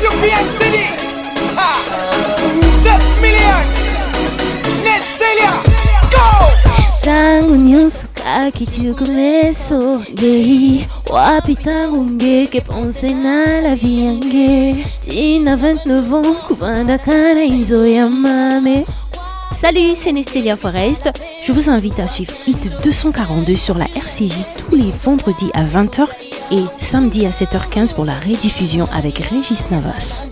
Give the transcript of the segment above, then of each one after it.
WPN City. Ha. 10 million. Nestelia. Go. Tangu nyusuka kichukumeso gei wapi tangu ngeke pense na la vie yange tina 29 ans kubanda kana inzo ya mame. Salut, c'est Nestelia Forest. Je vous invite à suivre Hit 242 sur la RCJ tous les vendredis à 20h et samedi à 7h15 pour la rediffusion avec Régis Navas.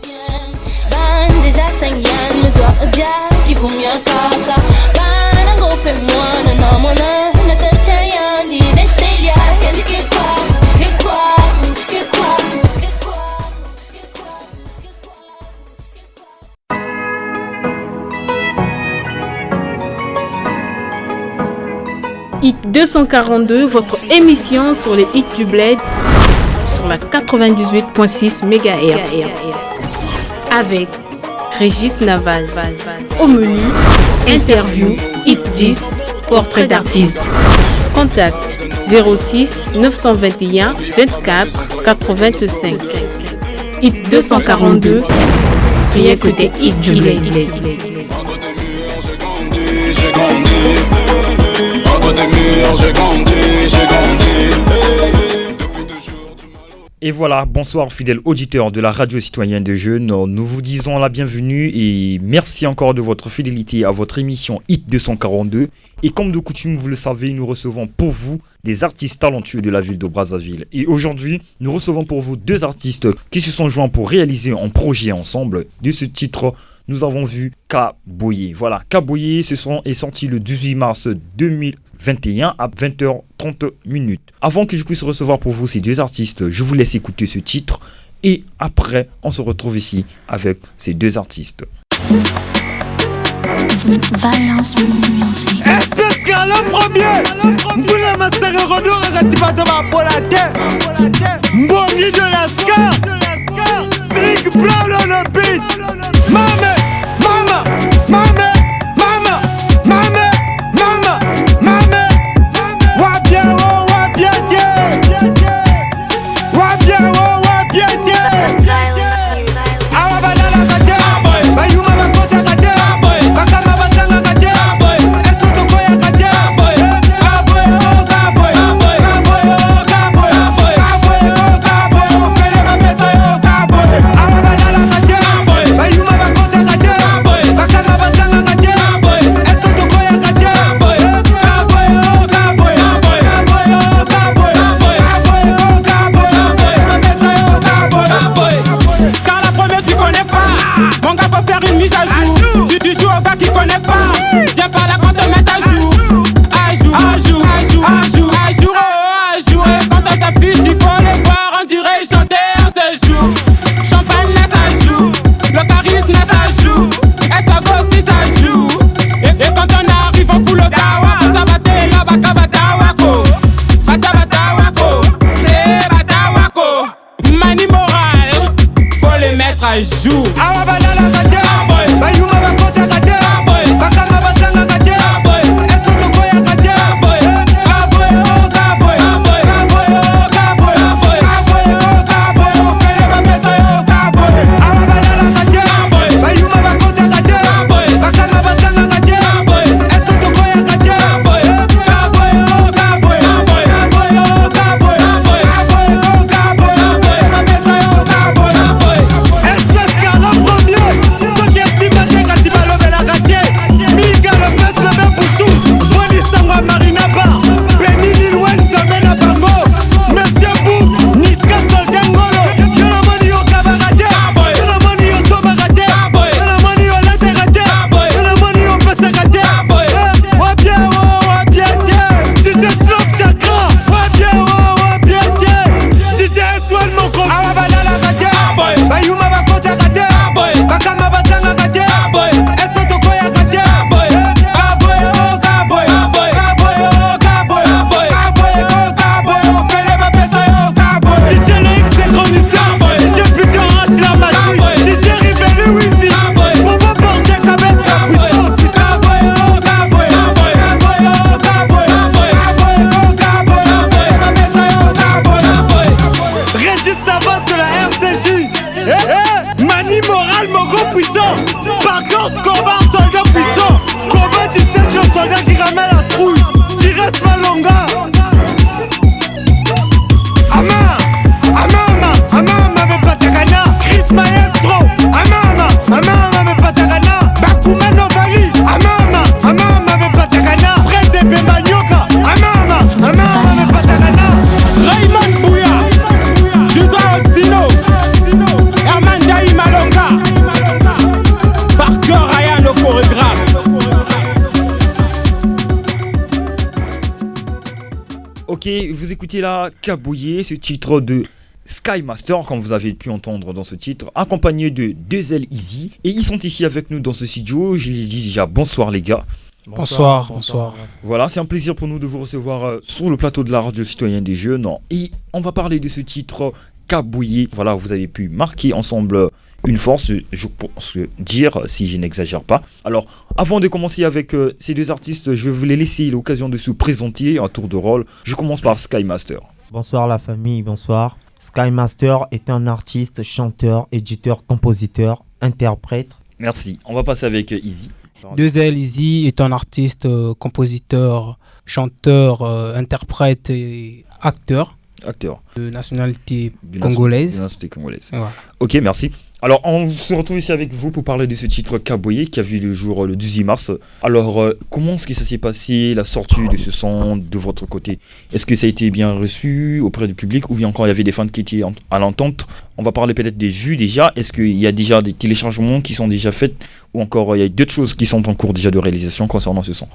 Hit 242, votre émission sur les hits du bled sur la 98.6 MHz avec Régis Navas. Au menu, interview, hit 10, portrait d'artiste. Contact 06 921 24 85. Hit 242, rien que des hits du bled. Et voilà, bonsoir fidèles auditeurs de la radio citoyenne de Jeunes. Nous vous disons la bienvenue et merci encore de votre fidélité à votre émission Hit 242. Et comme de coutume, vous le savez, nous recevons pour vous des artistes talentueux de la ville de Brazzaville. Et aujourd'hui, nous recevons pour vous deux artistes qui se sont joints pour réaliser un projet ensemble. De ce titre, nous avons vu Kaboye. Voilà, Kaboye est sorti le 18 mars 2021 à 20h30. Avant que je puisse recevoir pour vous ces deux artistes, je vous laisse écouter ce titre et après, on se retrouve ici avec ces deux artistes. Valence Music. Est-ce que le premier? Vous le master Renaud reste pas devant pour la terre. Mbongi de la Scar. Strict Brown on the beat. Mama. Premier Ok, vous écoutez là Kabouye, ce titre de Sky Master, comme vous avez pu entendre dans ce titre, accompagné de 2L Easy. Et ils sont ici avec nous dans ce studio. J'ai dit déjà bonsoir les gars. Bonsoir. Voilà, c'est un plaisir pour nous de vous recevoir sur le plateau de la radio citoyenne des jeunes. Et on va parler de ce titre Kabouye. Voilà, vous avez pu marquer ensemble une force, je pense dire, si je n'exagère pas. Alors, avant de commencer avec ces deux artistes, je vais les laisser l'occasion de se présenter à tour de rôle. Je commence par Sky Master. Bonsoir la famille, bonsoir. Sky Master est un artiste, chanteur, éditeur, compositeur, interprète. Merci. On va passer avec Easy. 2L Easy est un artiste, compositeur, chanteur, interprète et acteur. De nationalité congolaise. Voilà. Ok, merci. Alors, on se retrouve ici avec vous pour parler de ce titre Kabouye qui a vu le jour le 18 mars. Alors, comment est-ce que ça s'est passé, la sortie de ce son de votre côté? Est-ce que ça a été bien reçu auprès du public ou bien encore il y avait des fans qui étaient à l'entente? On va parler peut-être des vues déjà. Est-ce qu'il y a déjà des téléchargements qui sont déjà faits ou encore il y a d'autres choses qui sont en cours déjà de réalisation concernant ce son?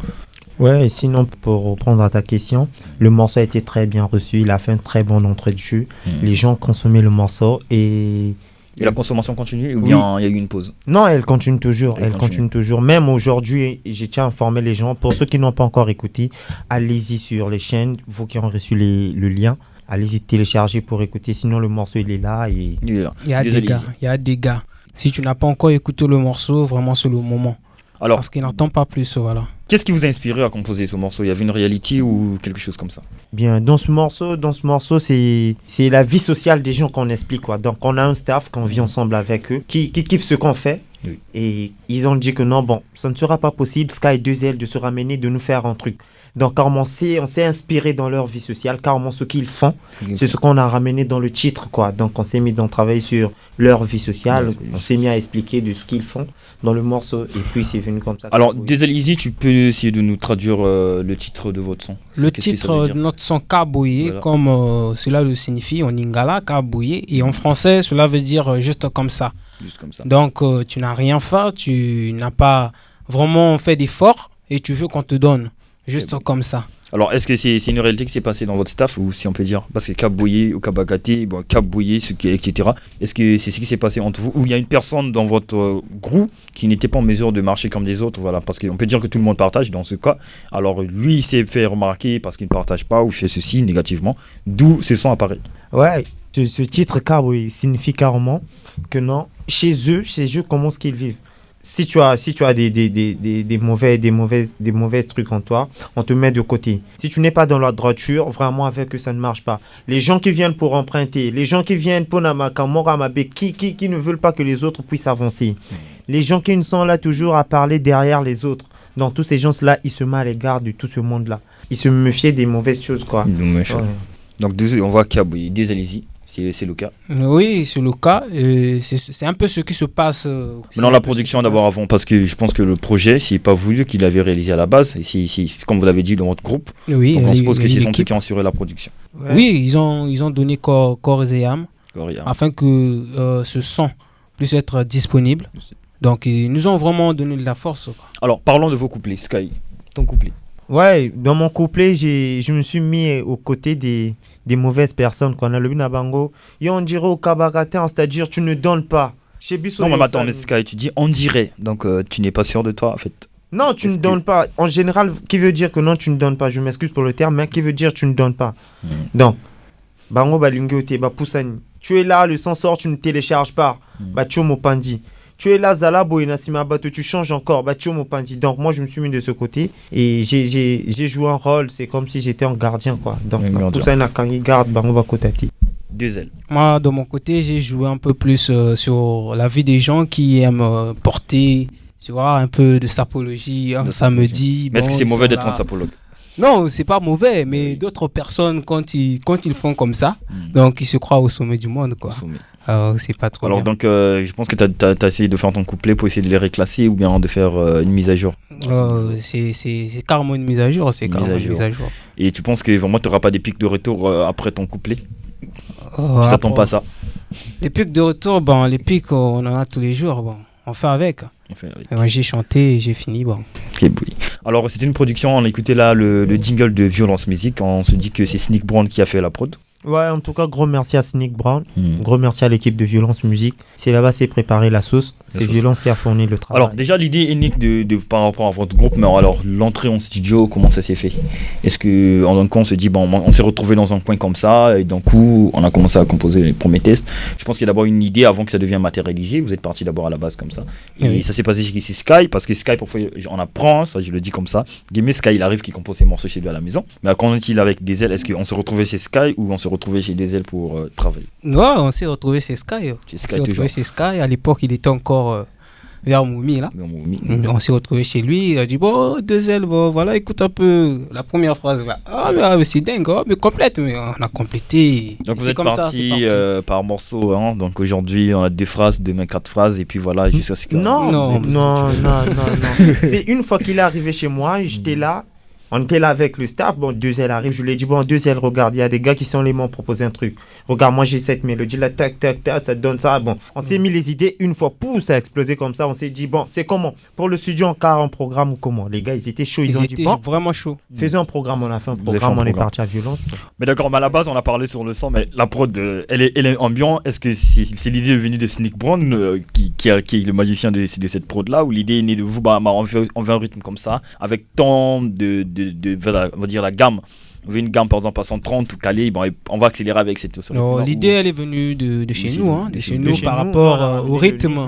Ouais, sinon pour répondre à ta question, le morceau a été très bien reçu, il a fait un très bon entrée de jeu. Les gens consommaient le morceau et la consommation continue ou bien il y a eu une pause? Non, elle continue toujours. Elle continue toujours. Même aujourd'hui, je tiens à informer les gens. Pour ceux qui n'ont pas encore écouté, allez-y sur les chaînes, vous qui ont reçu le lien. Allez-y télécharger pour écouter. Sinon, le morceau, il est là. Et... Il y a des gars. Si tu n'as pas encore écouté le morceau, vraiment, c'est le moment. Alors, parce qu'il n'entend pas plus, voilà. Qu'est-ce qui vous a inspiré à composer ce morceau? Il y avait une réalité ou quelque chose comme ça? Bien, dans ce morceau, c'est la vie sociale des gens qu'on explique, quoi. Donc, on a un staff qu'on vit ensemble avec eux, qui kiffe ce qu'on fait. Oui. Et ils ont dit que non, bon, ça ne sera pas possible, Sky 2L, de se ramener, de nous faire un truc. Donc, on s'est inspiré dans leur vie sociale, carrément ce qu'ils font, c'est ce qu'on a ramené dans le titre, quoi. Donc, on s'est mis à travailler sur leur vie sociale, on s'est mis à expliquer de ce qu'ils font dans le morceau, et puis c'est venu comme ça. Alors, Easy, tu peux essayer de nous traduire le titre de votre son? Le titre de notre son Kabouye, voilà. Comme cela le signifie en lingala, Kabouye, et en français, cela veut dire juste comme ça. Juste comme ça. Donc, tu n'as rien fait, tu n'as pas vraiment fait d'efforts, et tu veux qu'on te donne. Juste comme ça. Alors, est-ce que c'est une réalité qui s'est passée dans votre staff, ou si on peut dire, parce que Kabouye ou Kabagate, bon, Kabouye, etc. Est-ce que c'est ce qui s'est passé entre vous, ou il y a une personne dans votre groupe qui n'était pas en mesure de marcher comme les autres, voilà, parce qu'on peut dire que tout le monde partage dans ce cas. Alors, lui, il s'est fait remarquer parce qu'il ne partage pas ou fait ceci négativement, d'où ce son apparaît. Ouais, ce titre Kabouye signifie carrément que non, chez eux, comment est-ce qu'ils vivent. Si tu as des mauvais trucs en toi, on te met de côté. Si tu n'es pas dans la droiture, vraiment avec eux, ça ne marche pas. Les gens qui viennent pour emprunter, les gens qui viennent pour Namaka, Moramabe, qui ne veulent pas que les autres puissent avancer. Les gens qui ne sont là toujours à parler derrière les autres. Donc tous ces gens-là, ils se mettent à l'égard de tout ce monde-là. Ils se méfient des mauvaises choses, quoi. Ouais. Donc on voit Kabouye, allez-y. C'est le cas. Oui, c'est le cas. C'est un peu ce qui se passe. Maintenant, la production d'abord avant, parce que je pense que le projet, c'est pas voulu qu'il avait réalisé à la base. Et c'est comme vous l'avez dit dans votre groupe. Oui. Donc on suppose que c'est son qui a assuré la production. Ouais. Oui, ils ont donné corps et âme afin que ce son puisse être disponible. Donc ils nous ont vraiment donné de la force. Alors parlons de vos couplets, Sky. Ton couplet. Ouais, dans mon couplet, je me suis mis aux côtés des mauvaises personnes qu'on a le Binabango. Et on dirait au Kabagate, c'est-à-dire tu ne donnes pas. Non, mais attends, mais Sky, tu dis on dirait. Donc tu n'es pas sûr de toi en fait. Non, tu ne donnes pas. En général, qui veut dire que non, tu ne donnes pas? Je m'excuse pour le terme, mais qui veut dire tu ne donnes pas. Donc, Bango Balungote, Poussani. Tu es là, le son sort, tu ne télécharges pas. Chomo Pandi. Tu es là, Zalabo et Nassima Bato, tu changes encore, Chomo Pandi. Donc, moi, je me suis mis de ce côté et j'ai joué un rôle. C'est comme si j'étais un gardien, quoi. Donc, Poussani Nakangi garde Bango Bakotati. 2L. Moi, de mon côté, j'ai joué un peu plus sur la vie des gens qui aiment porter, tu vois, un peu de sapologie, un samedi. Mais est-ce que c'est mauvais d'être un sapologue? Non, c'est pas mauvais, mais d'autres personnes, quand ils font comme ça, donc ils se croient au sommet du monde, quoi. Alors, c'est pas trop. Alors, bien. Donc, je pense que tu as essayé de faire ton couplet pour essayer de les réclasser ou bien de faire une mise à jour. C'est carrément une mise à jour. Et tu penses que vraiment tu n'auras pas des pics de retour après ton couplet? Je t'attends pas à ça. Les pics de retour, les pics, on en a tous les jours. On on fait avec. Et moi, j'ai chanté et j'ai fini. Bon. Okay, oui. Alors, c'était une production, on a écouté là le jingle de Violence Music. On se dit que c'est Sneak Brown qui a fait la prod. Ouais, en tout cas, gros merci à Sneak Brown. Gros merci à l'équipe de Violence Music. C'est là-bas, c'est préparé la sauce. C'est Violence qui a fourni le travail. Alors, déjà, l'idée est née par rapport à votre groupe, mais alors, l'entrée en studio, comment ça s'est fait? Est-ce qu'en on se dit, bon, on s'est retrouvé dans un coin comme ça, et d'un coup, on a commencé à composer les premiers tests. Je pense qu'il y a d'abord une idée avant que ça devienne matérialisé. Vous êtes parti d'abord à la base comme ça. Et ça s'est passé chez Sky, parce que Sky, parfois, on apprend, ça je le dis comme ça. Sky, il arrive qu'il compose ses morceaux chez lui à la maison. Mais quand on est avec Diesel, est-ce qu'on se retrouvait chez Sky ou on se retrouvait chez Diesel pour travailler? Ouais, on s'est retrouvé chez Sky. Chez Sky. À l'époque, il était encore vers Moumi, là. On s'est retrouvé chez lui. Il a dit, bon, Diesel, bon, voilà, écoute un peu la première phrase là. Mais c'est dingue, mais complète. Mais on a complété. Donc vous êtes parti par morceau. Hein. Donc aujourd'hui, on a 2 phrases, demain 4 phrases. Et puis voilà, jusqu'à ce que... Non. C'est une fois qu'il est arrivé chez moi, j'étais là. On était là avec le staff, bon, Diesel arrive, je lui ai dit, bon, Diesel, regarde, il y a des gars qui sont les m'ont proposé un truc. Regarde, moi j'ai cette mélodie là, tac, ça te donne ça. Bon, on s'est mis les idées, une fois, pouf, ça a explosé comme ça, on s'est dit, bon, c'est comment? Pour le studio, en car, en programme ou comment? Les gars, ils étaient chauds, ils ont dit, bon, vraiment chaud. Faisons un programme, on a fait un programme, on est parti à Violence. Mais d'accord, mais à la base, on a parlé sur le son, mais la prod, elle est ambiante. Est-ce que c'est l'idée venue de Sneak Brown, qui est le magicien de cette prod-là, ou l'idée est née de vous, on fait un rythme comme ça, avec tant on va dire la gamme. On veut une gamme par exemple à 130 calée, bon, on va accélérer avec cette chose. L'idée elle est venue de chez nous, hein, par rapport au rythme.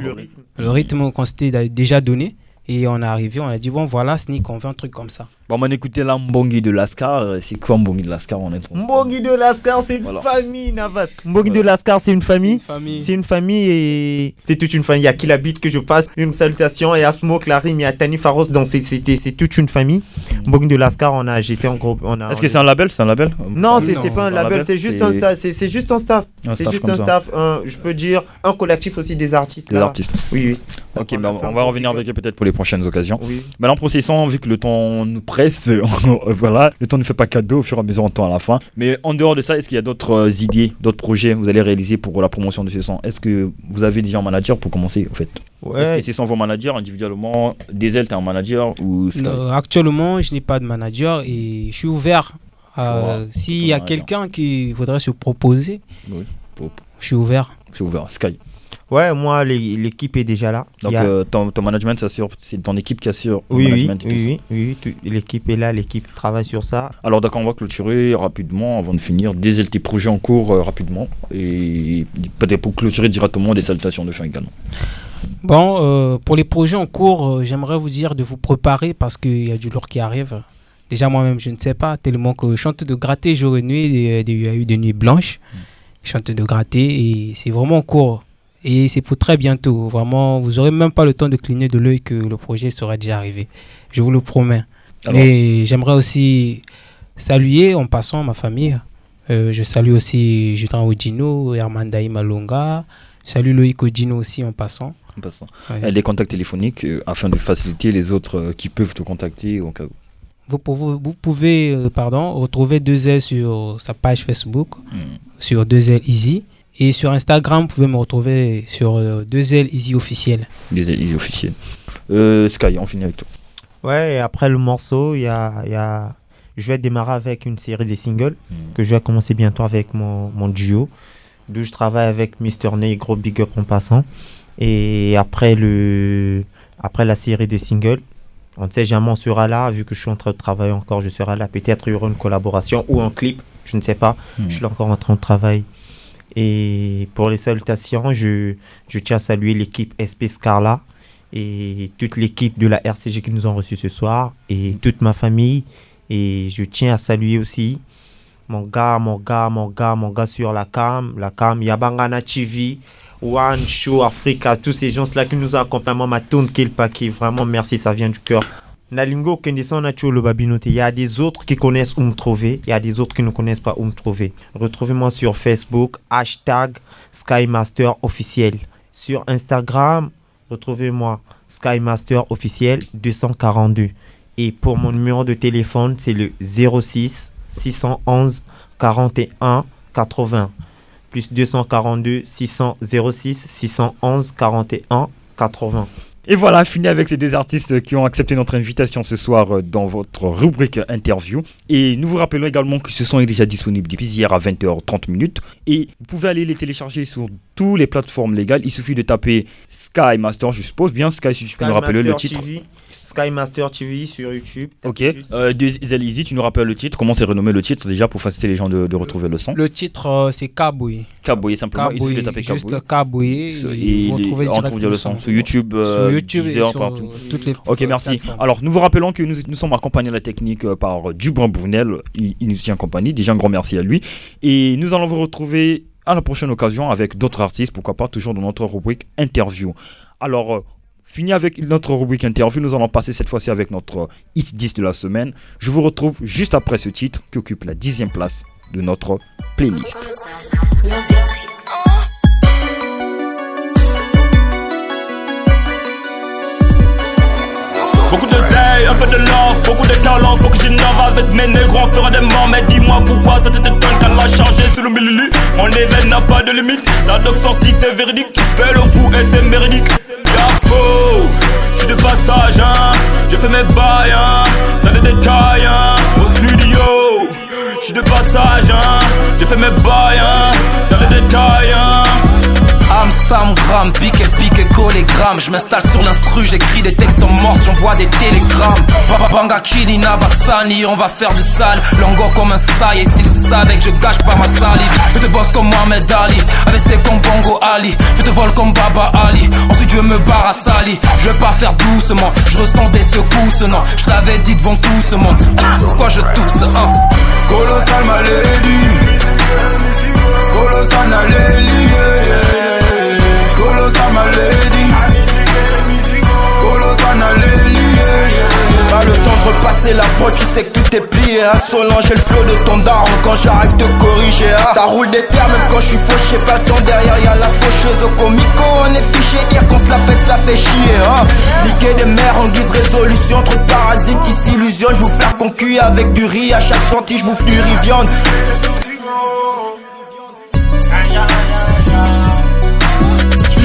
Le rythme qu'on s'était déjà donné. Et on est arrivé, on a dit bon voilà Sneak, on veut un truc comme ça. Bon, on a écouté la Mbongi de Lascar. C'est quoi Mbongi de Lascar? Mbongi de Lascar, c'est une famille, Navas. Mbongi de Lascar, c'est une famille. C'est une famille et c'est toute une famille. Il y a Kilabit que je passe une salutation, et à Smoke, Larim, il y a Tani Faros, donc c'est toute une famille. Mbongi de Lascar, j'étais en groupe. Est-ce que c'est un label? Non, c'est pas un label, c'est juste un staff. C'est juste un staff. C'est juste un staff. Je peux dire un collectif aussi des artistes. Des artistes. Oui. Ok, mais on va revenir avec eux peut-être pour les prochaines occasions. Oui. Maintenant, processons, vu que le temps nous presse, voilà, le temps ne fait pas cadeau, au fur et à mesure on tend à la fin. Mais en dehors de ça, est-ce qu'il y a d'autres idées, d'autres projets que vous allez réaliser pour la promotion de ce son? Est-ce que vous avez déjà un manager pour commencer en fait? Est-ce que ce sont vos managers individuellement? Diesel, tu es un manager ou actuellement, je n'ai pas de manager et je suis ouvert. S'il y a quelqu'un qui voudrait se proposer, je suis ouvert. Sky. Ouais, moi, l'équipe est déjà là. Donc, ton management, c'est ton équipe qui assure le management Oui, l'équipe est là, l'équipe travaille sur ça. Alors, d'accord, on va clôturer rapidement avant de finir. Diesel, tes projets en cours rapidement. Et peut-être pour clôturer directement, des salutations de fin également. Bon, pour les projets en cours, j'aimerais vous dire de vous préparer parce qu'il y a du lourd qui arrive. Déjà, moi-même, je ne sais pas, tellement que je chante de gratter jour et nuit. Il y a eu des nuits blanches. Je chante de gratter et c'est vraiment en cours. Et c'est pour très bientôt. Vraiment, vous n'aurez même pas le temps de cligner de l'œil que le projet sera déjà arrivé. Je vous le promets. Et j'aimerais aussi saluer en passant ma famille. Je salue aussi Jutran Odino, Herman Daï Malonga. Je salue Loïc Odino aussi en passant. Ouais. Les contacts téléphoniques afin de faciliter les autres qui peuvent te contacter au cas où. Vous pouvez retrouver 2L sur sa page Facebook, sur 2L Easy. Et sur Instagram, vous pouvez me retrouver sur 2L Easy officiel. 2L Easy officiel. Sky, on finit avec toi. Ouais, et après le morceau, je vais démarrer avec une série de singles que je vais commencer bientôt avec mon duo, d'où je travaille avec Mr. Ney, gros big up en passant. Et après la série de singles, on ne sait jamais, on sera là, vu que je suis en train de travailler encore, je serai là. Peut-être il y aura une collaboration ou un clip, je ne sais pas. Je suis encore en train de travailler. Et pour les salutations, je tiens à saluer l'équipe SP Scarla et toute l'équipe de la RCG qui nous ont reçus ce soir et toute ma famille. Et je tiens à saluer aussi mon gars sur la cam, Yabangana TV, One Show Africa, tous ces gens-là qui nous ont accompagnés, ma tune Kilpaki, vraiment merci, ça vient du cœur. Nalingo le Babinote. Il y a des autres qui connaissent où me trouver. Il y a des autres qui ne connaissent pas où me trouver. Retrouvez-moi sur Facebook, #SkyMaster officiel. Sur Instagram, retrouvez-moi SkyMaster officiel 242. Et pour mon numéro de téléphone, c'est le 06 611 41 80. Plus 242 606 611 41 80. 80. Et voilà, fini avec ces deux artistes qui ont accepté notre invitation ce soir dans votre rubrique interview. Et nous vous rappelons également que ce son est déjà disponible depuis hier à 20h30. Et vous pouvez aller les télécharger sur toutes les plateformes légales. Il suffit de taper Sky Master, je suppose bien. Sky, si tu peux nous rappeler le titre. Sky Master TV sur YouTube. Ok. Easy, tu nous rappelles le titre. Comment c'est renommé le titre déjà pour faciliter les gens de retrouver le son? Le titre c'est Kabouye. Kabouye simplement. Kabouye, il suffit de taper Kabouye. Juste Kabouye. Et vous retrouvez directement le son sur YouTube, Deezer, et sur partout. Toutes les ok, merci. plateformes. Alors nous vous rappelons que nous sommes accompagnés à la technique par Dubrin Bournel. Il nous tient en compagnie. Déjà un grand merci à lui. Et nous allons vous retrouver à la prochaine occasion avec d'autres artistes. Pourquoi pas toujours dans notre rubrique interview. Alors fini avec notre rubrique interview, nous allons passer cette fois-ci avec notre hit 10 de la semaine. Je vous retrouve juste après ce titre qui occupe la 10e place de notre playlist. Beaucoup de zèle, un peu de love, beaucoup de talent, faut que j'innove avec mes négros, on fera des morts, mais dis-moi pourquoi ça t'étonne qu'elle l'a chargé sur le millili. Mon événement n'a pas de limite, la doc sortie c'est véridique, tu fais le fou et c'est méridique. Y'a faux, j'suis de passage, hein, j'ai fait mes bails, hein, dans les détails, hein, au studio. J'suis de passage, hein, j'ai fait mes bails, hein, dans les détails, hein. Sam, gramme, pique, collégramme. Je m'installe sur l'instru, j'écris des textes en morse, j'envoie des télégrammes. Banga Kidina, Bassani, on va faire du sale. Longo comme un saï, et s'ils savaient que je gâche pas ma salive. Je te bosse comme Mohamed Ali, avec ses comme Bongo Ali. Je te vole comme Baba Ali, ensuite je me barre à Sali. Je vais pas faire doucement, je ressens des secousses, non. Je l'avais dit devant tout ce monde, pourquoi je tousse, hein. Colossal Malédi, Colossal Malédi, Colossal Malédi, Colossal Malédi. Pas le temps de repasser la pote, tu sais que tout est plié. Insolent, j'ai le flow de ton daron quand j'arrive te corriger. T'as roule des terres même quand je suis fauché. Pas le temps derrière, y'a la faucheuse au comico. On est fiché, dire qu'on se la pète, ça fait chier. Niquer des mères en guise résolution. Trop de parasites qui s'illusionnent. Je vous faire concuire avec du riz. À chaque sortie, je bouffe du riviande.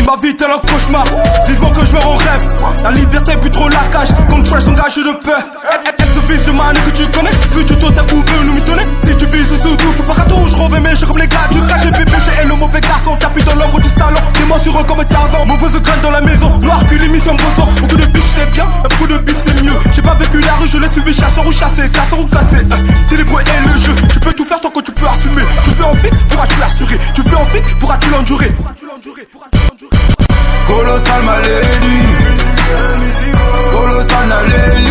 Ma vie tel un cauchemar, vivement que je me rends rêve. La liberté plus trop la cage, comme trash engage de peur. Elle se vise le man que tu connais, vu du tout t'as ouvert nous mitonner. Si tu vises sous tout, faut pas qu'à tout, je reviens mais je comme les gars du cash. J'ai bébé, j'ai le mauvais garçon, tapis dans l'ombre du salon. Dis-moi sur eux comme Tarzan, mauvaise graine dans la maison. Noir que l'émission me ressent, beaucoup de bitch c'est bien, beaucoup de bitch c'est mieux. J'ai pas vécu la rue, je l'ai suivi chasseur ou chassé, casseur ou cassé. C'est les bruits et le jeu, tu peux tout faire tant que tu peux assumer. Tu fais en fit, pourras-tu l'assurer? Tu fais en fit, pourras-tu l'endurer? Colossal Malédi, Colossal Malédi.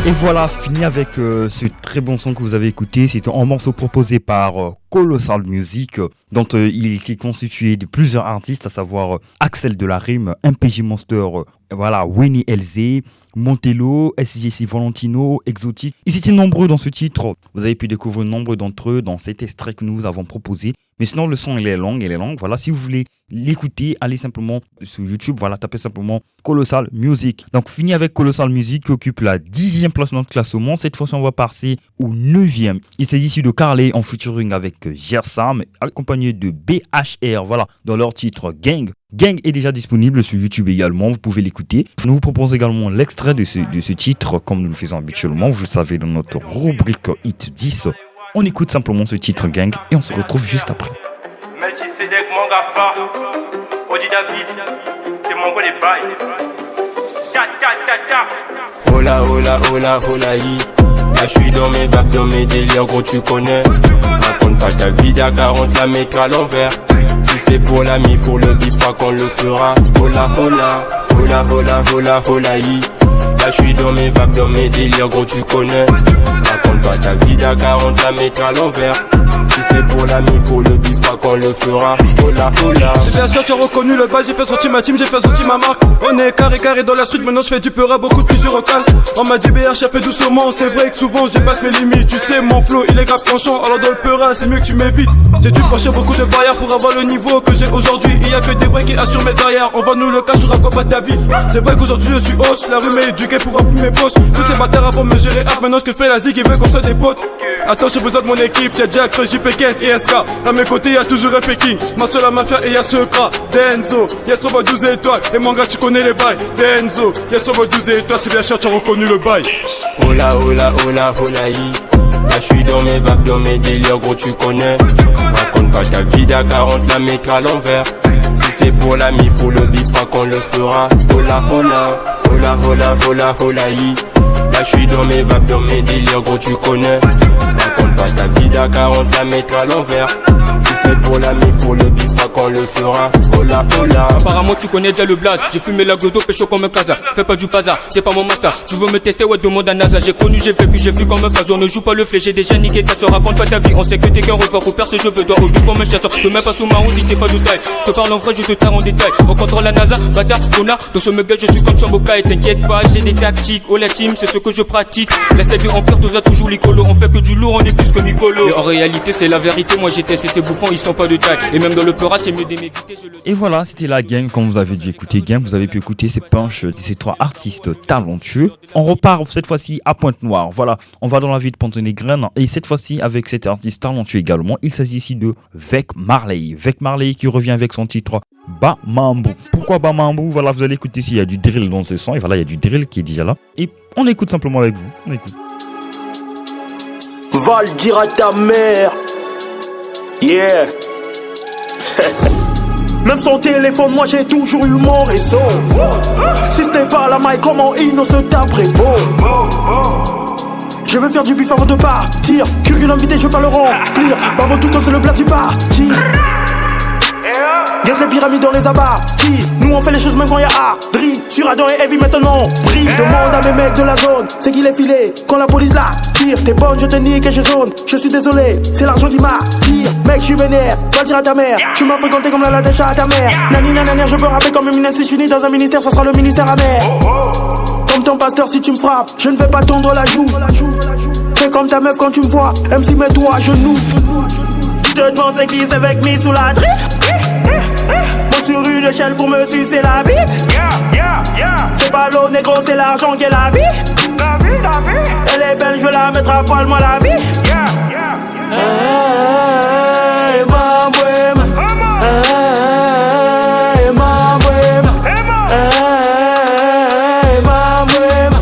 Et voilà, fini avec ce très bon son que vous avez écouté. C'est un morceau proposé par Colossal Music, dont il est constitué de plusieurs artistes, à savoir Axel de la Rime, MPJ Monster, voilà, Winnie LZ, Montello, SJC Valentino, Exotique. Ils étaient nombreux dans ce titre. Vous avez pu découvrir nombre d'entre eux dans cet extrait que nous vous avons proposé. Mais sinon, le son, il est long. Voilà, si vous voulez l'écouter, allez simplement sur YouTube. Voilà, tapez simplement Colossal Music. Donc, fini avec Colossal Music qui occupe la 10e place de notre classement. Cette fois-ci, on va passer au 9e. Il s'agit ici de Carley en featuring avec Gersam, accompagné de BHR. Voilà, dans leur titre Gang. Gang est déjà disponible sur YouTube également, vous pouvez l'écouter. Nous vous proposons également l'extrait de ce titre, comme nous le faisons habituellement, vous le savez, dans notre rubrique Hit 10. On écoute simplement ce titre Gang et on se retrouve juste après. Melchisedec, mon gaffa, Odi David, c'est mon gars les bails. Ta ta ta ta. Hola, hola, hola, hola, hi. Là j'suis dans mes vapes, dans mes délires, gros tu connais. Raconte pas ta vie à 40, la mettre à l'envers. Si c'est pour l'ami, pour le bif, pas qu'on le fera. Hola, hola, hola, hola, hola, hola, hi. Là j'suis dans mes vapes, dans mes délires, gros tu connais. Raconte pas ta vie à 40, la mettre à l'envers. Si c'est pour l'ami, pour le bif, pas qu'on le fera. Hola, hola. C'est bien sûr, tu as reconnu le bas, j'ai fait sortir ma team, j'ai fait sortir ma marque. On est carré dans la street, maintenant je fais du peur à beaucoup de plusieurs vocales. On m'a dit BH, fait doucement, c'est vrai que souvent je dépasse mes limites. Tu sais, mon flow il est grave tranchant, alors dans le peur, c'est mieux que tu m'évites. J'ai dû franchir beaucoup de barrières pour avoir le niveau que j'ai aujourd'hui. Il y a que des vrais qui assurent mes arrières. On va nous le cash, on combattre la vie. C'est vrai qu'aujourd'hui je suis hoche, la rue m'a éduqué pour remplir mes poches. Tous ces bâtards avant me gérer hard, maintenant que je fais la zig, ils veulent qu'on soit des potes. Attends, j'ai besoin de mon équipe, y'a Jack, JP, Kent et SK. À mes côtés y'a toujours un Peking, ma seule à mafia et y'a Secra. Denzo, y'a Strobo 12 étoiles, et mon gars tu connais les bails. Denzo, y'a Strobo 12 étoiles, c'est bien cher, tu as reconnu le bail. Hola, hola, hola, hola, yi. Là j'suis dans mes vapes, dans mes délires, gros tu connais. Raconte pas ta vie d'à 40, la mettre à l'envers. Si c'est pour l'ami, pour le bif, pas qu'on le fera. Hola, hola, hola, hola, hola, hola, yi. Là j'suis dans mes vapes, dans mes délires, gros tu connais. Raconte pas ta vie d'à 40, la mettre à l'envers. Si c'est pour l'ami, pour le bif, pas qu'on le fera. Hola, hola. Apparemment tu connais déjà le blaze. J'ai fumé la glodo, pécho comme un casa. Fais pas du bazar, c'est pas mon master. Tu veux me tester, ouais demande à NASA. J'ai connu, j'ai vécu, j'ai vu comme un phase. On ne joue pas le flé, j'ai déjà niqué ta soeur. Raconte pas ta vie, on sait que t'es qu'un revoir. Au perce je veux, dois au but comme un chasseur. Je mets pas sous marron si t'es pas de taille. Je te parle en vrai, je te tarre en détail. On contrôle la NASA, bâtard, Kona. Dans ce mega, je suis comme Chamboka. Et t'inquiète pas, j'ai des tactiques. Oh la team, c'est ce que je pratique. La scène de Empire, tous a toujours l'icolo. On fait que du lourd, on est plus que Nicolo. Et en réalité, c'est la vérité. Moi j'ai testé ces bouffons, ils sont pas de taille. Et même dans le pleura, c'est mieux d'aimer éviter. Et voilà, c'était la game. Comme vous avez dû écouter game, vous avez pu écouter ces punchs de ces trois artistes talentueux. On repart cette fois-ci à Pointe-Noire. Voilà, on va dans la ville de Pontenay-Graine. Et cette fois-ci avec cet artiste talentueux également. Il s'agit ici de Vek Marley. Vek Marley qui revient avec son titre Bamambou. Pourquoi Bamambou? Voilà, vous allez écouter ici. Il y a du drill dans ce son. Et voilà, il y a du drill qui est déjà là. Et on écoute simplement avec vous. On écoute. Va le dire à ta mère. Yeah. Même son téléphone, moi j'ai toujours eu mon réseau. Si c'était pas la maille, comment il ne se taperait beau. Je veux faire du bif avant de partir. Curieux l'invité, je veux pas le remplir. Avant tout temps c'est le blague du parti. Y'a les pyramides dans les abattis. Nous on fait les choses même quand y'a Adri. Sur Adam et Evie maintenant brille. Demande à mes mecs de la zone, c'est qu'il est filé quand la police la tire. T'es bonne, je te nique et je zone. Je suis désolé, c'est l'argent qui m'attire. Mec, je suis vénère, va le dire à ta mère. Tu m'as fréquenté comme la dèche à ta mère. Nani nanana, je peux rapper comme Eminem. Si je finis dans un ministère, ça sera le ministère amer. Comme ton pasteur, si tu me frappes, je ne vais pas tendre la joue. Fais comme ta meuf quand tu me vois, MC mets-toi à genoux. Je te demande c'est qui c'est avec me sous la drip. Monte sur une échelle pour me sucer la bite. C'est pas l'eau négro, c'est l'argent qui est la vie. Elle est belle, je vais la mettre à poil, moi la vie. Hey, ma bohème. Hey, ma bohème. Hey, ma bohème.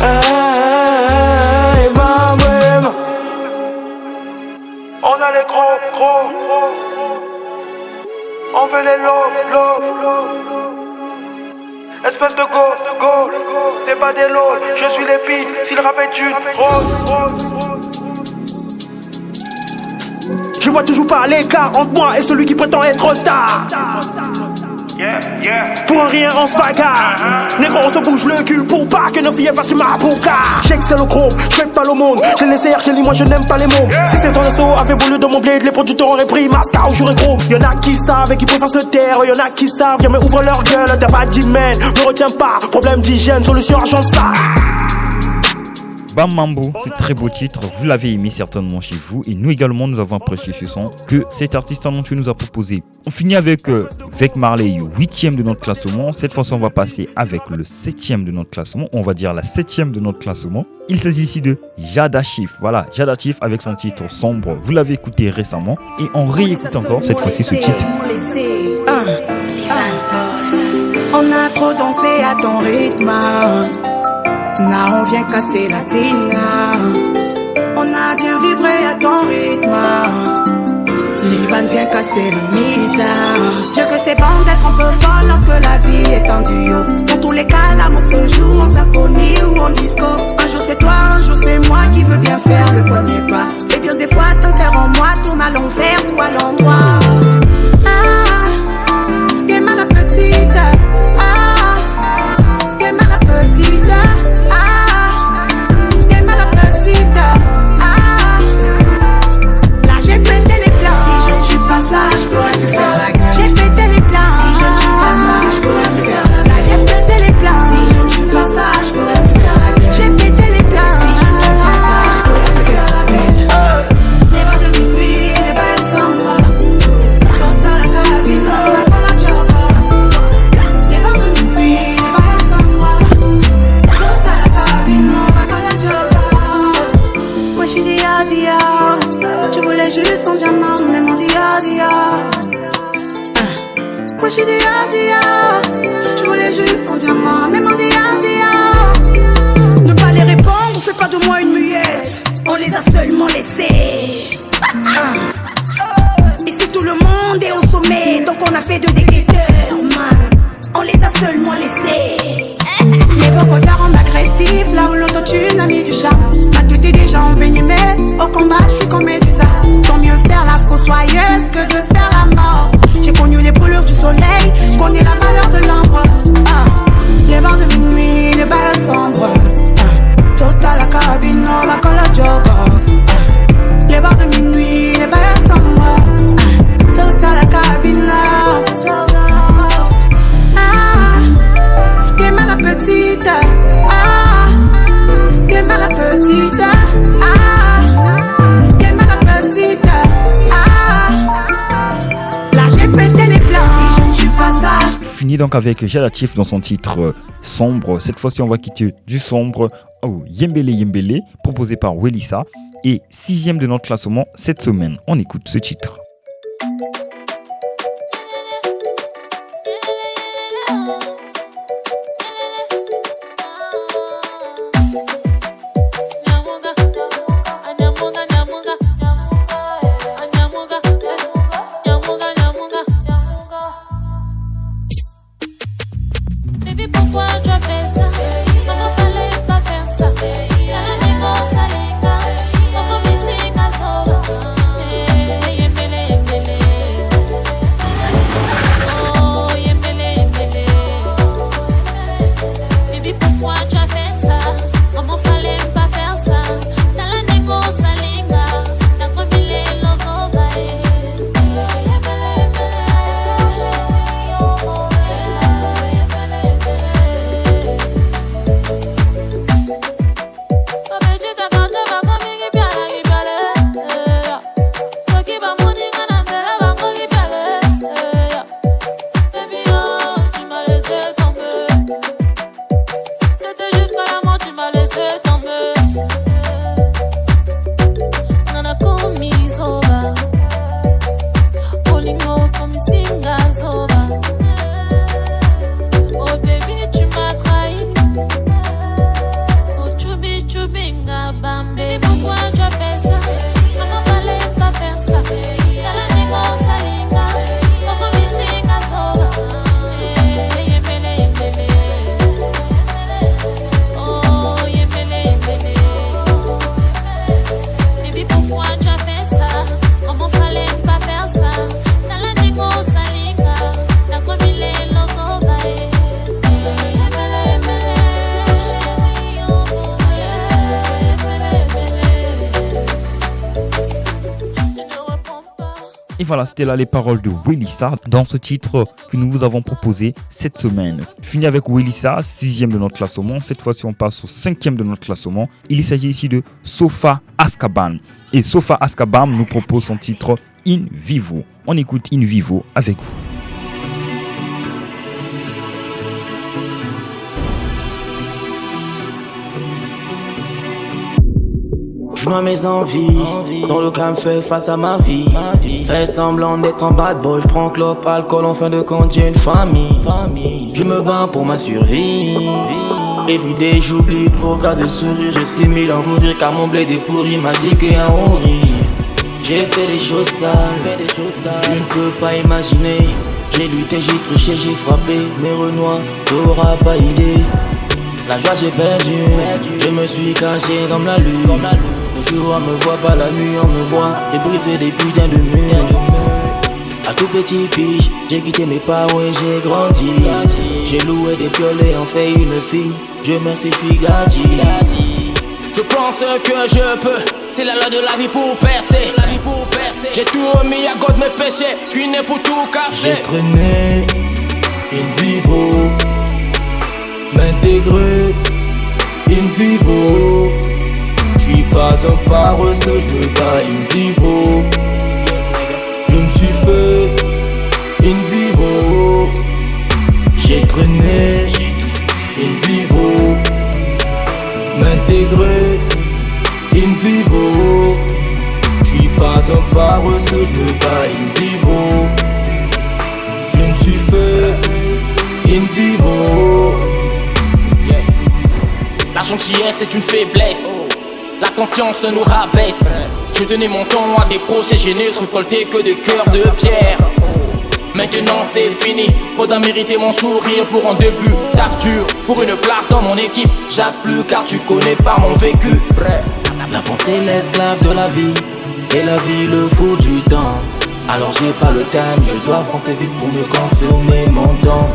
Hey, ma bohème. On a les gros. On veut les love. Espèce de go. C'est pas des lol, je suis l'épine. Si le rap est une rose. Je vois toujours pas l'écart entre moi et celui qui prétend être star. Pour un rien on se bagarre. Négro on se bouge le cul pour pas que nos filles fassent ma bouca. J'excelle au chrome, je fais pas le monde. J'ai les airs, j'ai dit moi je n'aime pas les mots. Si c'est ton assaut avait voulu de mon bled, les producteurs auraient pris masca ou j'aurais gros. Y'en a qui savent et qui préfèrent se taire. Y'en a qui savent, viens mais ouvre leur gueule. T'as pas d'hymen, ne retiens pas. Problème d'hygiène, solution argent ça. Bamambou, c'est très beau titre, vous l'avez aimé certainement chez vous et nous également nous avons apprécié ce son que cet artiste talentueux nous a proposé. On finit avec Vek Marley, 8ème de notre classement. Cette fois-ci on va passer avec le 7ème de notre classement, on va dire la 7ème de notre classement. Il s'agit ici de Jada Chief, voilà, Jada Chief avec son titre Sombre, vous l'avez écouté récemment et on réécoute encore cette fois-ci ce titre. On a trop dansé à ton rythme. Là on vient casser la tina. On a bien vibré à ton rythme. L'ivan vient casser le mythe. Dieu que c'est bon d'être un peu folle lorsque la vie est en duo. Dans tous les cas l'amour se joue en symphonie ou en disco. Un jour c'est toi, un jour c'est moi qui veut bien faire le premier pas. Et bien des fois t'enterres en moi, tourne à l'envers ou à l'endroit. T'es mal la petite. T'es mal la petite. Je pourrais te faire la gueule. J'ai pété les plans. Si je ne suis pas ça, je pourrais te faire la gueule. J'ai pété les plans. Si je ne suis pas ça, je pourrais te faire la gueule. J'ai pété les plans. Si je ne suis pas ça, je pourrais te faire la gueule. Les bas de minuit, les bas sans moi. m'approcher dia. Je voulais juste son diamant, même en dia. Ne pas les répondre, fais pas de moi une muette. On les a seulement laissés. Ici tout le monde est au sommet, donc on a fait de déguetteurs, man. On les a seulement laissés. Les vocodars rendent agressifs, là où l'autotune a mis du charme. Ma tête est déjà envenimée, au combat je suis comme Médusa. Tant mieux faire la fossoyeuse que de faire la mort. J'ai connu les brûlures du soleil, connais la valeur de l'ambre. Les bars de minuit, les balles sombres. Total la carabine, on va coller la joker. Les bars de minuit, les balles sombres. Total la carabine, t'es mal la petite. T'es mal la petite. T'es mal la petite. Là j'ai pété les plans. Si je ne tue pas ça. Fini donc avec Jadatif dans son titre Sombre. Cette fois-ci, on va quitter du sombre. Oh, Yembele Yembele, proposé par Welissa. Et 6e de notre classement cette semaine. On écoute ce titre. Et voilà, c'était là les paroles de Welissa dans ce titre que nous vous avons proposé cette semaine. Fini avec Welissa, 6e de notre classement. Cette fois-ci, on passe au 5e de notre classement. Il s'agit ici de Sofa Azkaban. Et Sofa Azkaban nous propose son titre In Vivo. On écoute In Vivo avec vous. Je noie mes envies, dans le calme fait face à ma vie. Fais semblant d'être en bad boy, je prends clope, alcool en fin de compte, j'ai une famille. Je me bats pour ma survie. Everyday j'oublie, pour garder le sourire, je simule en mourir car mon blé est pourri, m'a dit qu'il y a un risque. J'ai fait des choses sales, tu ne peux pas imaginer. J'ai lutté, j'ai triché, j'ai frappé, mes renois, t'auras pas idée. La joie j'ai perdu, je me suis caché comme la lune. Le jour on me voit pas, la nuit on me voit. J'ai brisé des putains de murs. À tout petit piche, j'ai quitté mes parents et j'ai grandi. J'ai loué des piolets, en fait une fille. Dieu merci, je suis gâté. Je pense que je peux, c'est la loi de la vie pour percer. J'ai tout remis à God mes péchés, je suis né pour tout casser. J'ai traîné in vivo, m'intégrer in vivo. Je suis pas un paresseux, je me bats in vivo. Je me suis fait in vivo. J'ai traîné in vivo, m'intégrer in vivo. Je suis pas un paresseux, je me bats in vivo. Je me suis fait gentillesse est une faiblesse. La confiance nous rabaisse. Je donnais mon temps à des procès généreux, récoltés que de cœurs de pierre. Maintenant c'est fini, faudra mériter mon sourire pour un début d'Arthur. Pour une place dans mon équipe, j'attends plus car tu connais pas mon vécu. La pensée l'esclave de la vie, et la vie le fou du temps. Alors j'ai pas le time, je dois avancer vite pour me consommer mon temps.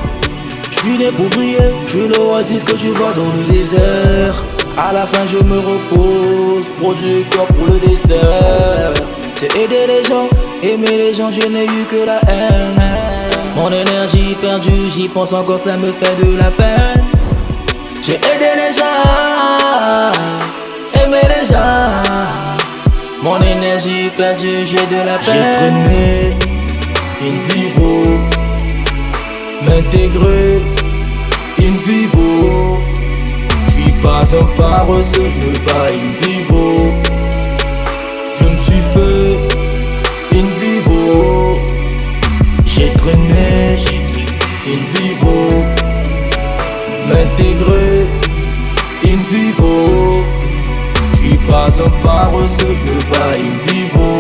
Je suis né pour briller, je suis l'oasis que tu vois dans le désert. À la fin je me repose, producteur pour le dessert. J'ai aidé les gens, aimé les gens, je n'ai eu que la haine. Mon énergie perdue, j'y pense encore, ça me fait de la peine. J'ai aidé les gens, aimé les gens. Mon énergie perdue, j'ai de la peine. J'ai traîné, in vivo, m'intégrer, in vivo. J'suis pas un paresseux, j'me bats in vivo. Je me suis fait in vivo. J'ai traîné in vivo. M'intégrer in vivo. J'suis pas un paresseux, j'me bats in vivo.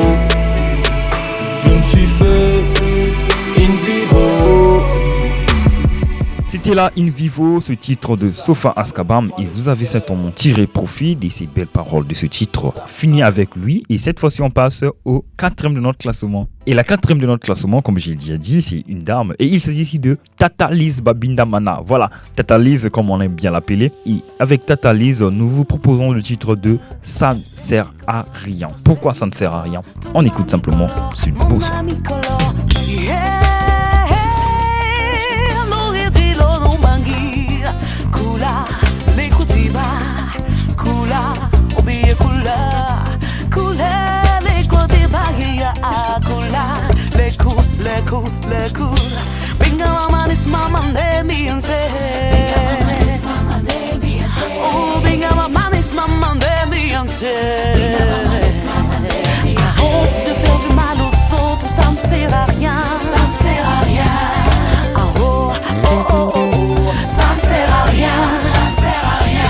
Je me suis fait in vivo. C'était là In Vivo, ce titre de Sofa Askabam, et vous avez certainement tiré profit de ces belles paroles de ce titre. Fini avec lui, et cette fois-ci on passe au 4e de notre classement. Et la 4e de notre classement, comme j'ai déjà dit, c'est une dame, et il s'agit ici de Tata Lise Babindamana. Voilà, Tata Lise comme on aime bien l'appeler. Et avec Tata Lise, nous vous proposons le titre de Ça ne sert à rien. Pourquoi ça ne sert à rien? On écoute simplement, c'est une beau son. Kula, obiye kula, le kote bagia kula, le cool. Binga mama is mama de Beyoncé. Oh, binga mama is mama de Beyoncé. Arrête de faire du mal aux autres, ça ne sert à rien. Ça ne sert à rien. Oh, oh, oh, oh, oh, ça ne sert à rien. Ça ne sert à rien.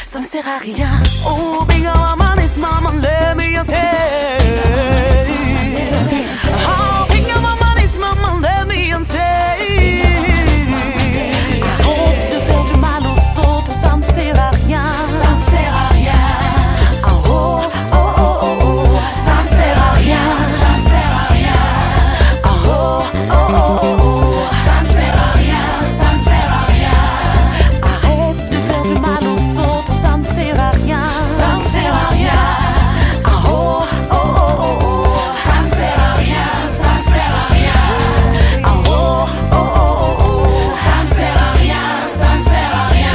Ça ne sert à rien. Oh, big mama is mama, let me say. Oh, big mama is mama, let me say. Arrête de faire du mal aux autres, ça ne sert à rien. Ça ne sert à rien. Oh, oh, oh, oh, oh, ça ne sert à rien. Ça ne sert à rien. Oh, oh, oh, oh, oh, ça ne sert à rien. Ça ne sert à rien. Arrête de faire du mal aux autres, ça ne sert à rien. Ça ne sert à rien. Oh, oh, oh, oh, oh, ça ne sert à rien. Ça ne sert à rien. Oh, oh, oh, oh, ça ne sert à rien. Ça ne sert à rien.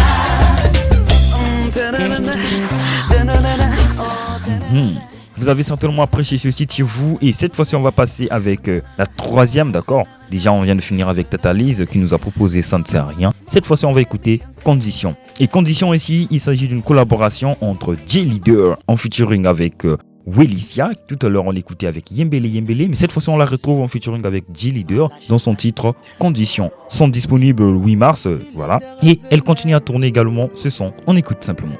Vous avez certainement apprécié ce titre, vous, et cette fois-ci on va passer avec la 3e, d'accord. Déjà on vient de finir avec Tata Lise qui nous a proposé Ça ne sert à rien. Cette fois-ci on va écouter Condition. Et Condition ici, il s'agit d'une collaboration entre J-Leader en featuring avec Welicia. Tout à l'heure on l'écoutait avec Yembele, mais cette fois-ci on la retrouve en featuring avec J-Leader dans son titre Condition. Son disponible le 8 mars, voilà. Et elle continue à tourner également ce son. On écoute simplement.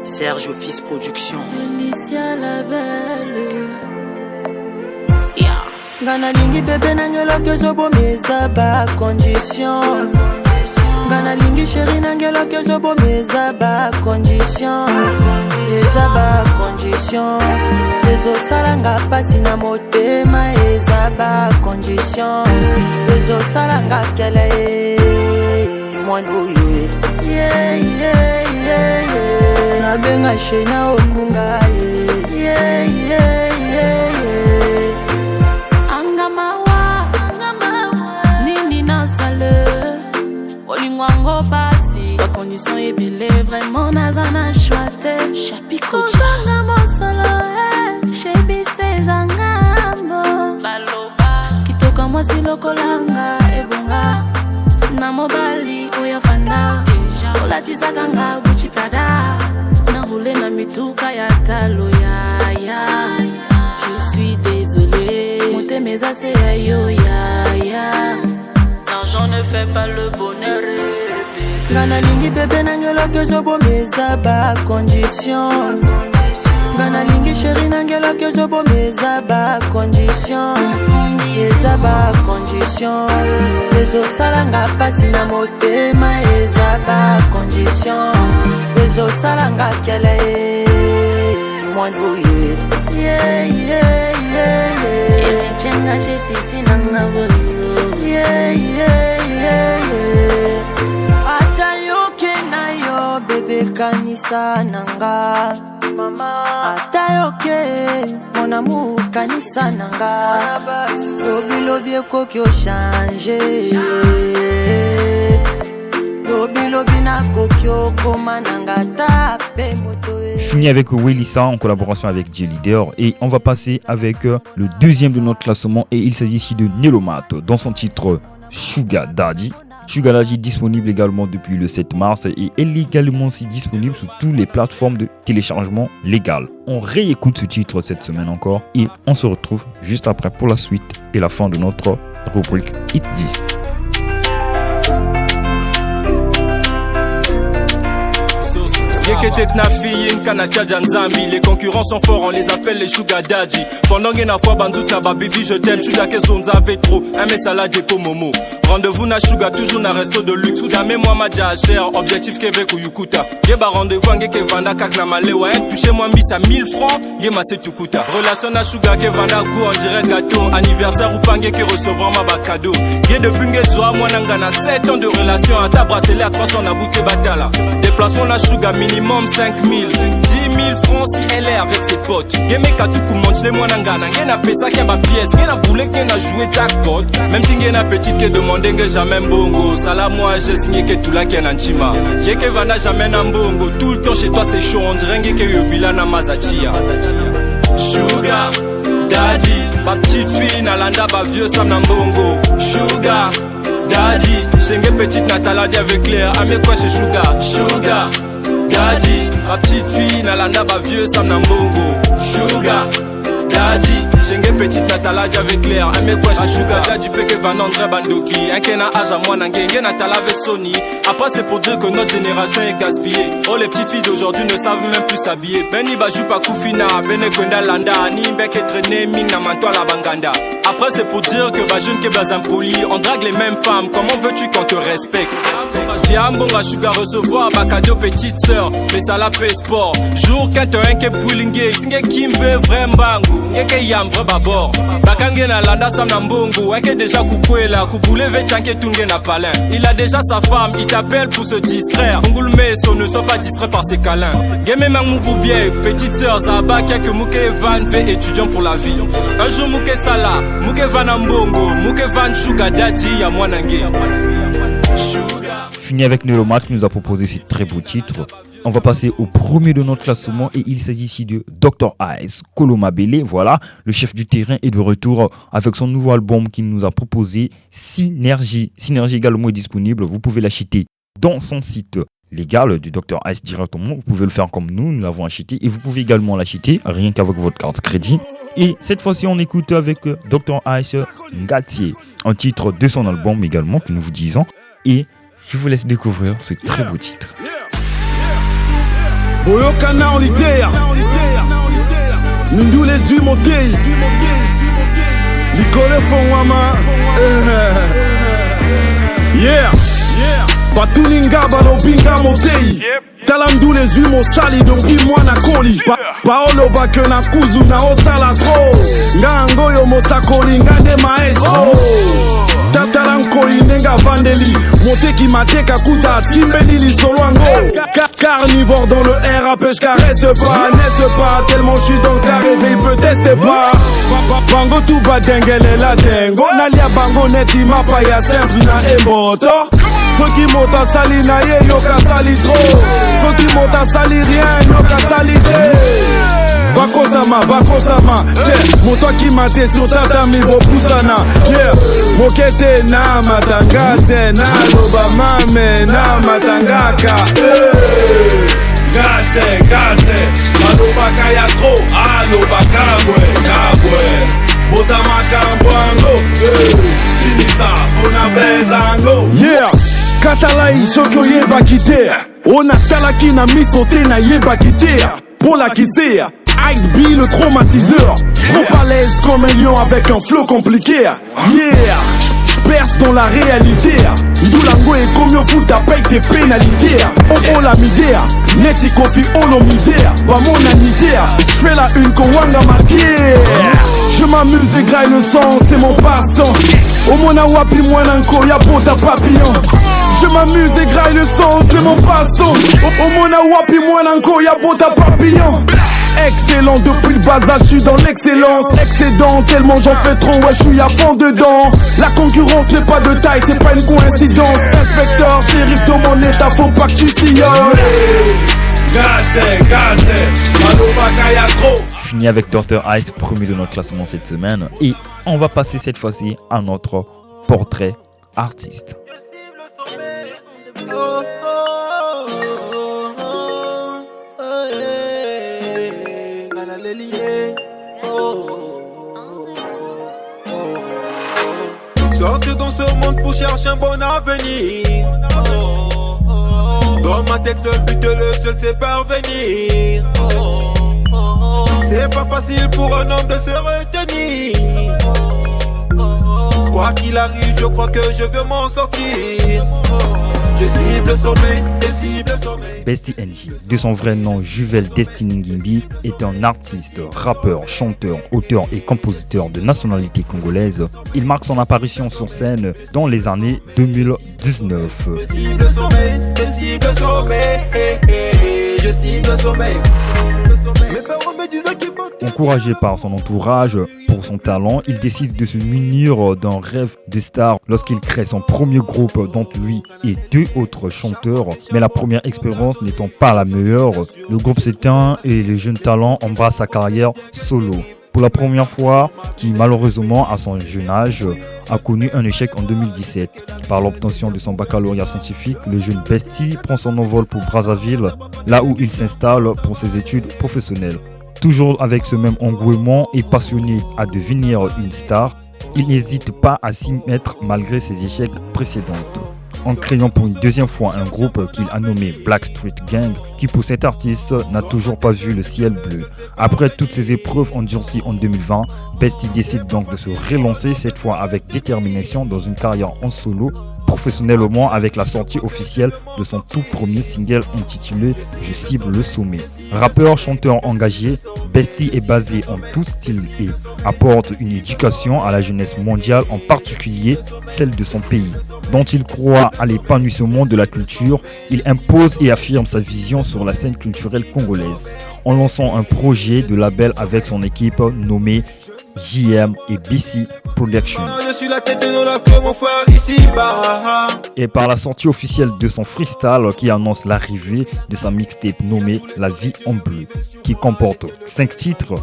Serge Fils Production. Welicia la belle. Ngana lingi bebe nangelo kezo bomeza ba condition. Ngana lingi chéri nangelo kezo bomeza ba condition. Eza ba condition. Ezo salanga pasi na motema eza ba condition. Ezo salanga kele mwandu ye. Yeah yeah yeah yeah. Na benga shena okunga ye. Yeah yeah yeah yeah. définition est belle, vraiment nazana chouette. Chapiko changa mosolo, shebi sezangambo. Baloba, kitoka mwasi lokolanga, ebonga. Namobali oyafanda, olatisa ganga buchi prada. Naroule na mituka ya talo ya. Je suis désolé, monter mes assez yo ya. L'argent ne fait pas le bonheur. Gana lingi bébé nangela que je bomeza ba condition. Gana lingi chérie nangela que je bomeza ba condition. Eza ba condition. Ezo salanga pasi na motema eza ba condition. Ezo salanga kele mwandouye. Yeah. Ele chenga chez sisi nanga bolingo. Yeah. Atayoke na yo bebe kanisa nanga. Mama atayoke mon amour kanisa nanga. Lobi kokyo change. Lobi na kokyo koma nanga tape moto. Fini avec Welissa en collaboration avec J-Leader et on va passer avec le deuxième de notre classement et il s'agit ici de Nelomat dans son titre Sugar Daddy. Sugar Daddy disponible également depuis le 7 mars et elle est également aussi disponible sur toutes les plateformes de téléchargement légal. On réécoute ce titre cette semaine encore et on se retrouve juste après pour la suite et la fin de notre rubrique Hit 10. Les concurrents sont forts, on les appelle les sugar daddy. Pendant qu'il y a fois banzuta ba baby je t'aime, sugar que son avait trop, un mais salade et momo. Rendez-vous na sugar toujours na resto de luxe. Jamais moi ma dia cher, objectif Québec ou Yukuta. Yeba rendez-vous en que vanda kak na malewa, touché moi mis à 1000 francs, yema c'est tukuta. Relation na sugar que vanda goût on dirait gâteau, anniversaire ou pangé que recevoir ma ba cadeau. Yé de bunge zoa moi nangana 7 ans de relation à ta bracelet à 300 na bouté batala. Déplacement na sugar minimum 5000, 10 000 francs si elle est avec ses potes. Yeme katuku mange les moi nangana, yena pesa qui a ma pièce, yena boule qui a joué jackpot. Même si yena petite qui demande que jamais bongo, ça là moi j'ai signé que tout là qui est nanchima. J'ai que vanda jamais n'ambongo, tout le temps chez toi c'est chaud, on dirait que yobila na mazachia. Sugar Daddy, ma petite fille nalanda ba vieux sam n'ambongo. Sugar Daddy, j'ai une petite natalade avec Claire, amé quoi c'est Sugar Daddy, ma petite fille nalanda ba vieux sam n'ambongo. Sugar Daddy, j'ai une petite natalade avec Claire, amé quoi c'est Sugar Daddy, peke vanandre bandoki, un kena aja moi n'angenge natalave Sony. Après c'est pour dire que notre génération est gaspillée. Oh les petites filles d'aujourd'hui ne savent même plus s'habiller. Beni baju pa kufina, bene kwenda landa, ni mbeke traîner ming na manto la banganda. Après c'est pour dire que va jeune que bazin poli, on drague les mêmes femmes, comment veux-tu qu'on te respecte? Viens bonga sugar recevoir ba cadeau petite sœur, mais ça la paix sport. Jour quand un ke boulingue, singe kimbe vraiment, ngeke yam vrai babor. Bakange na landa sam na mbongo, eke déjà kukwela, kubule ve chanke tunge na palin. Il a déjà sa femme, il t'appelle pour se distraire. Ngul meso ne sois pas distrait par ses câlins. Geme mangou bien, petite sœur Zaba qui a que Mouke Van V étudiant pour la vie. Un jour Mouke Sala, Mouke Van Ambongo, Mouke Van Sugar Daddy ya Mwanange. Fini avec Nelomat qui nous a proposé ce très beau titre. On va passer au premier de notre classement et il s'agit ici de Dr. Ice, Kolomabele. Voilà, le chef du terrain est de retour avec son nouveau album qu'il nous a proposé, Synergie. Synergie également est disponible, vous pouvez l'acheter dans son site légal du Dr. Ice directement. Vous pouvez le faire comme nous l'avons acheté et vous pouvez également l'acheter rien qu'avec votre carte crédit. Et cette fois-ci, on écoute avec Dr. Ice Ngatier, un titre de son album également que nous vous disons. Et je vous laisse découvrir ce très beau titre. Boyokana en l'idée, nous les humontés, l'icône font yeah, Batuninga balobinga motei, talandu les humo sali donc moi na koli, paolo bake na kuzu na osala tro, ngango yo mosakoli ngade maestro. Tataranko inenga vandeli, monte qui mateka kuta timbeli li soloango. Carnivore dans le RAP, je caresse pas, n'est-ce pas, tellement je suis dans le carré, il peut tester pas. Bango tout ba dengele la dengo, nalia bango neti mapa ya simple na emoto. Ceux qui montent à sali naïe, yo ka sali trop. Ceux qui montent à sali rien, yo ka sali té. Bakosama, yeah. Mon toi qui m'a été sur tatami, bo pusana, yeah. Mokete na matangate, na loba mame, na matangaka, Gate, aloba kaya tro, aloba kabwe, botama kambwango, chinisa, ona bezango, yeah. Katala ishoko yeba kitea, ona talaki na misote na yeba kitea, Pola kizea. Ice B le traumatiseur, trop à l'aise comme un lion avec un flow compliqué. Yeah, j'perce dans la réalité. Doulango et comme au foot, paye tes pénalités. Oh la midea, Neti Kofi Olomidea, pas mon anidea. J'fais la une Kowanga marquée. Je m'amuse et graille le sang, c'est mon passe-temps. Au mona wapi mwananko, ya pota papillon. Je m'amuse et graille le sang, c'est mon passe-temps. Au mona wapi mwananko, ya pota papillon. Excellent depuis le bas âge, je suis dans l'excellence. Excédent, tellement j'en fais trop, ouais, je suis à fond dedans. La concurrence n'est pas de taille, c'est pas une coïncidence. Inspecteur, shérif de mon état, faut pas que tu sillonnes. Fini avec Dr Ice, premier de notre classement cette semaine. Et on va passer cette fois-ci à notre portrait artiste. Sortir dans ce monde pour chercher un bon avenir. Dans ma tête le but le seul c'est parvenir. C'est pas facile pour un homme de se retenir. Quoi qu'il arrive je crois que je veux m'en sortir. Je cible le sommet, je cible le sommet. Bestie NJ, de son vrai nom Juvel Destiny Ngimbi, est un artiste, rappeur, chanteur, auteur et compositeur de nationalité congolaise. Il marque son apparition sur scène dans les années 2019. Je cible le sommet, je cible le sommet, je cible le sommet. Mes parents me disaient qu'il faut. Encouragé par son entourage pour son talent, il décide de se munir d'un rêve de star lorsqu'il crée son premier groupe dont lui et deux autres chanteurs. Mais la première expérience n'étant pas la meilleure, le groupe s'éteint et le jeune talent embrasse sa carrière solo. Pour la première fois, qui malheureusement à son jeune âge a connu un échec en 2017. Par l'obtention de son baccalauréat scientifique, le jeune Bestie prend son envol pour Brazzaville, là où il s'installe pour ses études professionnelles. Toujours avec ce même engouement et passionné à devenir une star, il n'hésite pas à s'y mettre malgré ses échecs précédents. En créant pour une deuxième fois un groupe qu'il a nommé Black Street Gang, qui pour cet artiste n'a toujours pas vu le ciel bleu. Après toutes ces épreuves endurcies en 2020, Bestie décide donc de se relancer cette fois avec détermination dans une carrière en solo, professionnellement avec la sortie officielle de son tout premier single intitulé Je cible le sommet. Rappeur, chanteur engagé, Bestie est basé en tout style et apporte une éducation à la jeunesse mondiale, en particulier celle de son pays. Dont il croit à l'épanouissement de la culture, il impose et affirme sa vision sur la scène culturelle congolaise, en lançant un projet de label avec son équipe nommée JM et BC Production. Je suis la tête de nos lacs, mon frère ici bas. Et par la sortie officielle de son freestyle qui annonce l'arrivée de sa mixtape nommée La Vie en Bleu, qui comporte 5 titres,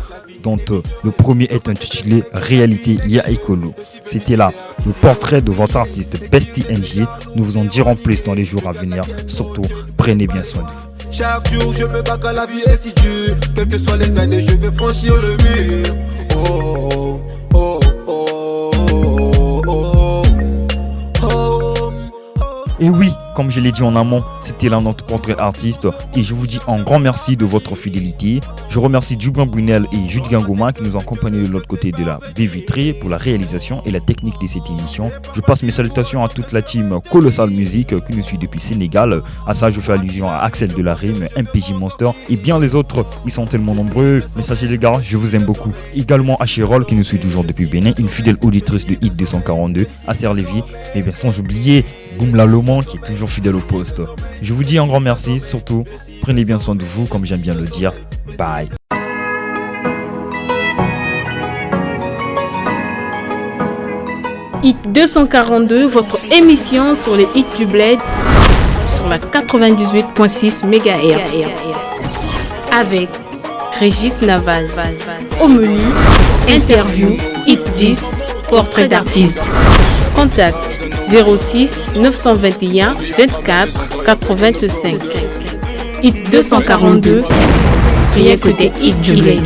dont le premier est intitulé Réalité Ya Écolo. C'était là le portrait de votre artiste Bestie NJ. Nous vous en dirons plus dans les jours à venir. Surtout, prenez bien soin de vous. Chaque jour je me bats car la vie est si dure. Quelles que soient les années, je vais franchir le mur. Oh, oh, oh, oh, oh, oh. Et oui, comme je l'ai dit en amont, c'était là notre portrait artiste et je vous dis un grand merci de votre fidélité. Je remercie Djoubran Brunel et Jude Gangoma qui nous ont accompagnés de l'autre côté de la baie vitrée pour la réalisation et la technique de cette émission. Je passe mes salutations à toute la team Colossal Music qui nous suit depuis Sénégal. À ça, je fais allusion à Axel Delarime, MPJ Monster et bien les autres. Ils sont tellement nombreux. Mais sachez les gars, je vous aime beaucoup. Également à Chérol qui nous suit toujours depuis Bénin, une fidèle auditrice de Hit 242, à Serre-Lévis. Et bien sans oublier Goumla Loman qui est toujours fidèle au poste. Je vous dis un grand merci, surtout prenez bien soin de vous comme j'aime bien le dire. Bye. Hit 242, votre émission sur les hits du bled sur la 98.6 MHz. Avec Régis Navaz. Au menu, interview, hit 10, portrait d'artiste. Contact 06 921 24 85. Hit 242, rien que des hits du bled.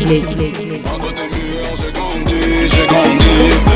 J'ai grandi.